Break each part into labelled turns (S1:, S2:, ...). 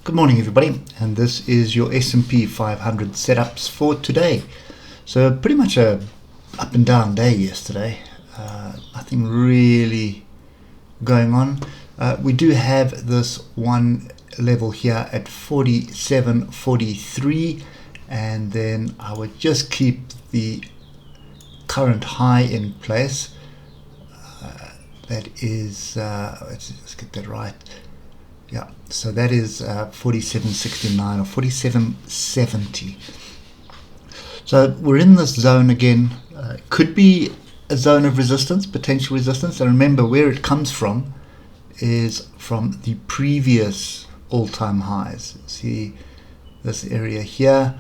S1: Good morning everybody, and this is your SP 500 setups for today. So pretty much a up and down day yesterday, nothing really going on. We do have this one level here at 47.43, and then I would just keep the current high in place. That is, let's get that right. Yeah, so that is 47.69 or 47.70. So we're in this zone again. Could be a zone of resistance, potential resistance. And remember, where it comes from is from the previous all-time highs. See this area here,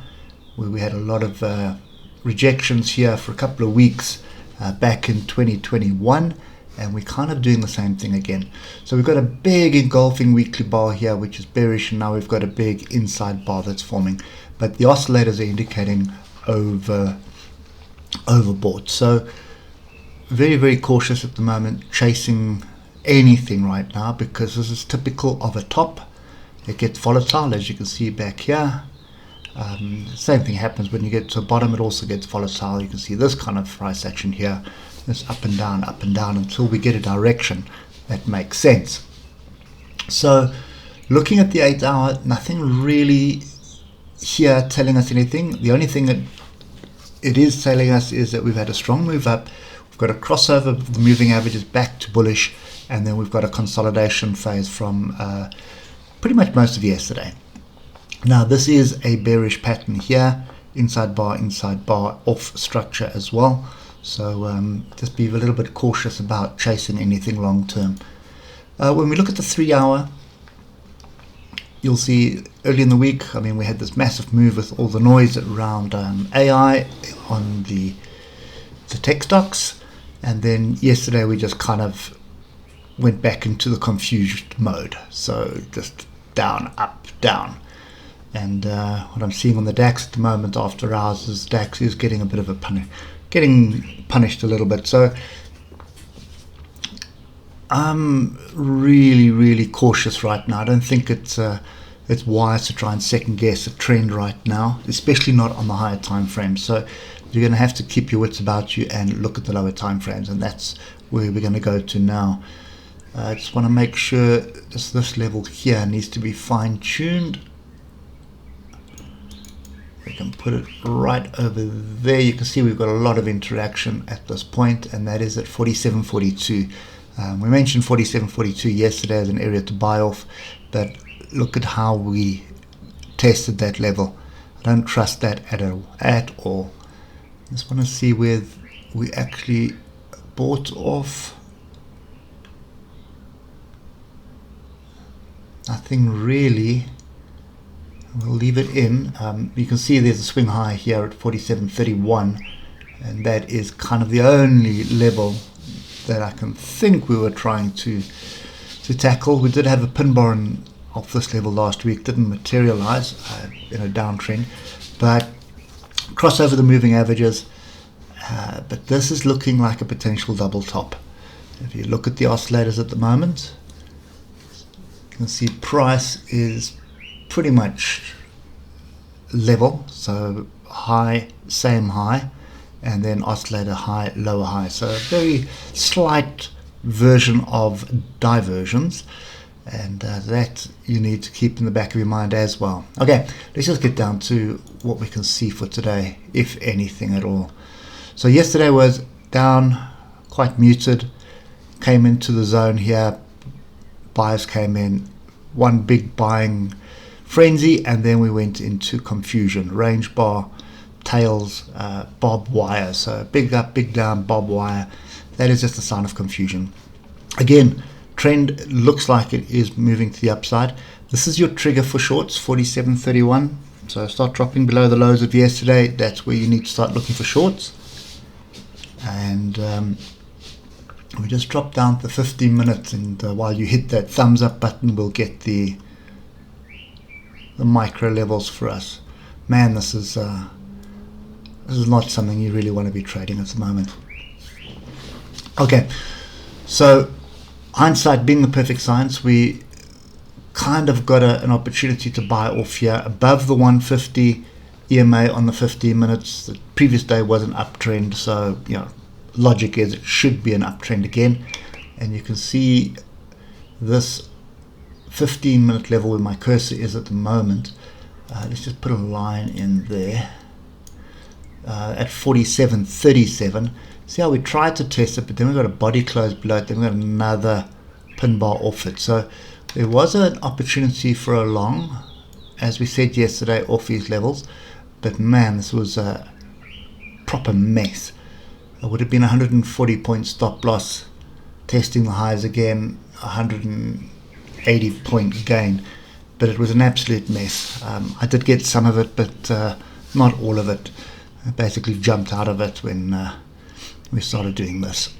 S1: where we had a lot of rejections here for a couple of weeks back in 2021. And we're kind of doing the same thing again. So we've got a big engulfing weekly bar here, which is bearish, and now we've got a big inside bar that's forming. But the oscillators are indicating overbought. So very, very cautious at the moment, chasing anything right now, because this is typical of a top. It gets volatile, as you can see back here. Same thing happens when you get to the bottom, it also gets volatile. You can see this kind of price action here. It's up and down until we get a direction that makes sense. So looking at the 8 hour, nothing really here telling us anything. The only thing that it is telling us is that we've had a strong move up. We've got a crossover of the moving averages back to bullish, and then we've got a consolidation phase from pretty much most of yesterday. Now this is a bearish pattern here, inside bar, off structure as well. So just be a little bit cautious about chasing anything long term. When we look at the 3 hour, you'll see early in the week, I mean, we had this massive move with all the noise around AI on the tech stocks. And then yesterday we just kind of went back into the confused mode. So just down, up, down. And what I'm seeing on the DAX at the moment after hours is DAX is getting a bit of a getting punished a little bit. So I'm really cautious right now. I don't think it's wise to try and second guess a trend right now, especially not on the higher time frames. So you're going to have to keep your wits about you and look at the lower time frames, and that's where we're going to go to now. I just want to make sure this level here needs to be fine-tuned. We can put it right over there. You can see we've got a lot of interaction at this point, and that is at 47.42. We mentioned 47.42 yesterday as an area to buy off, but look at how we tested that level. I don't trust that at all. I just want to see where we actually bought off. Nothing really. We'll leave it in. You can see there's a swing high here at 47.31, and that is kind of the only level that I can think we were trying to tackle. We did have a pin bar off this level last week, didn't materialize in a downtrend, but cross over the moving averages. But this is looking like a potential double top. If you look at the oscillators at the moment, you can see price is pretty much level, so high, same high, and then oscillator high, lower high. So a very slight version of diversions, and that you need to keep in the back of your mind as well. Okay, let's just get down to what we can see for today, if anything at all. So yesterday was down, quite muted, came into the zone here, buyers came in, one big buying frenzy, and then we went into confusion. Range bar, tails, bob wire. So big up, big down, bob wire. That is just a sign of confusion. Again, trend looks like it is moving to the upside. This is your trigger for shorts, 47.31. So start dropping below the lows of yesterday. That's where you need to start looking for shorts. And we just drop down to 15 minutes, and while you hit that thumbs up button, we'll get the micro levels for us. Man, this is not something you really want to be trading at the moment. Okay, so hindsight being the perfect science, we kind of got an opportunity to buy off here above the 150 EMA on the 15 minutes. The previous day was an uptrend, so logic is it should be an uptrend again. And you can see this 15-minute level where my cursor is at the moment. Let's just put a line in there at 47.37. See how we tried to test it, but then we got a body close below it, then we got another pin bar off it. So there was an opportunity for a long, as we said yesterday, off these levels. But man, this was a proper mess. It would have been 140 point stop loss, testing the highs again, 180 point gain. But it was an absolute mess. I did get some of it, but not all of it. I basically jumped out of it when we started doing this.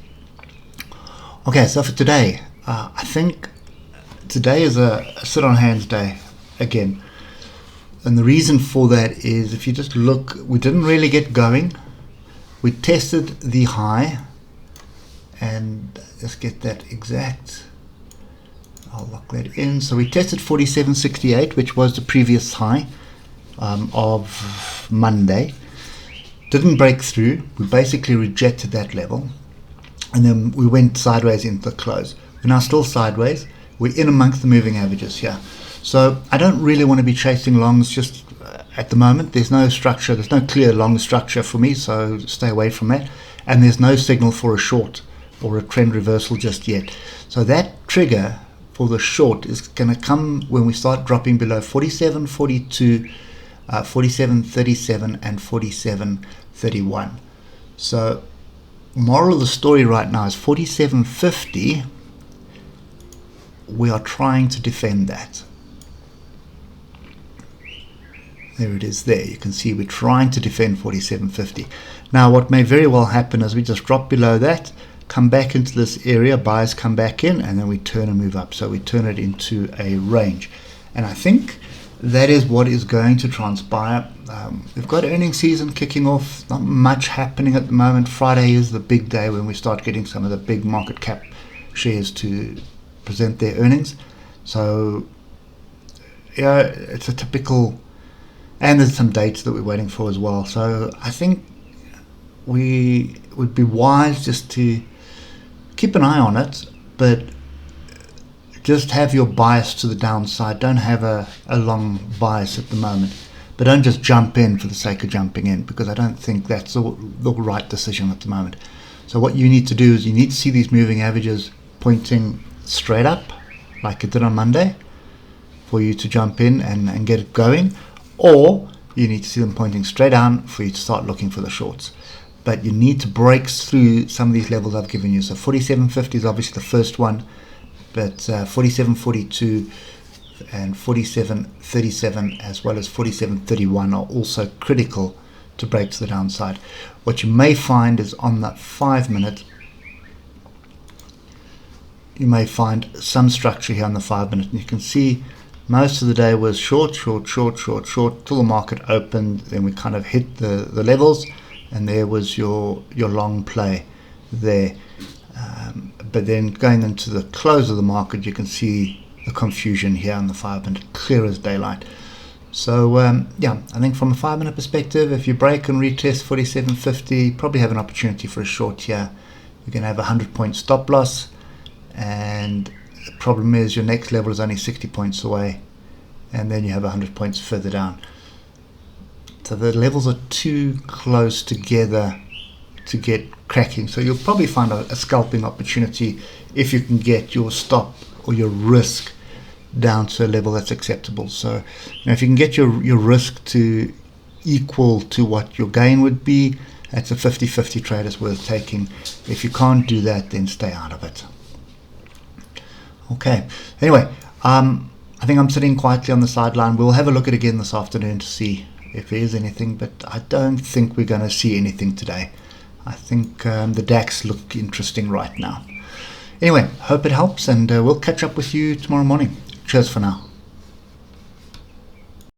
S1: Okay, so for today, I think today is a sit on hands day again. And the reason for that is, if you just look, we didn't really get going. We tested the high, and let's get that exact. I'll lock that in. So we tested 47.68, which was the previous high of Monday. Didn't break through. We basically rejected that level, and then we went sideways into the close. We're now still sideways. We're in amongst the moving averages here. So I don't really want to be chasing longs just at the moment. There's no structure. There's no clear long structure for me, so stay away from that. And there's no signal for a short or a trend reversal just yet. So that trigger for the short is going to come when we start dropping below 47.42, 47.37 and 47.31. So moral of the story right now is 47.50. We are trying to defend that. There it is there. You can see we're trying to defend 47.50. Now what may very well happen is we just drop below that, come back into this area, buyers come back in, and then we turn and move up. So we turn it into a range. And I think that is what is going to transpire. We've got earnings season kicking off. Not much happening at the moment. Friday is the big day when we start getting some of the big market cap shares to present their earnings. So yeah, it's a typical, and there's some dates that we're waiting for as well. So I think we would be wise just to keep an eye on it, but just have your bias to the downside. Don't have a long bias at the moment, but don't just jump in for the sake of jumping in, because I don't think that's the right decision at the moment. So what you need to do is you need to see these moving averages pointing straight up like it did on Monday for you to jump in and get it going, or you need to see them pointing straight down for you to start looking for the shorts. But you need to break through some of these levels I've given you. So 47.50 is obviously the first one, but 47.42 and 47.37 as well as 47.31 are also critical to break to the downside. What you may find is on that 5 minute, you may find some structure here on the 5 minute, and you can see most of the day was short till the market opened. Then we kind of hit the levels, and there was your long play there. But then going into the close of the market, you can see the confusion here on the 5 minute, clear as daylight. So yeah, I think from a 5 minute perspective, if you break and retest 47.50, probably have an opportunity for a short here. You're going to have a 100-point stop loss, and the problem is your next level is only 60 points away, and then you have 100 points further down. So the levels are too close together to get cracking. So you'll probably find a scalping opportunity if you can get your stop or your risk down to a level that's acceptable. So if you can get your risk to equal to what your gain would be, that's a 50-50 trade is worth taking. If you can't do that, then stay out of it. Okay, anyway, I think I'm sitting quietly on the sideline. We'll have a look at it again this afternoon to see if there is anything, but I don't think we're going to see anything today. I think the DAX look interesting right now. Anyway, hope it helps, and we'll catch up with you tomorrow morning. Cheers for now.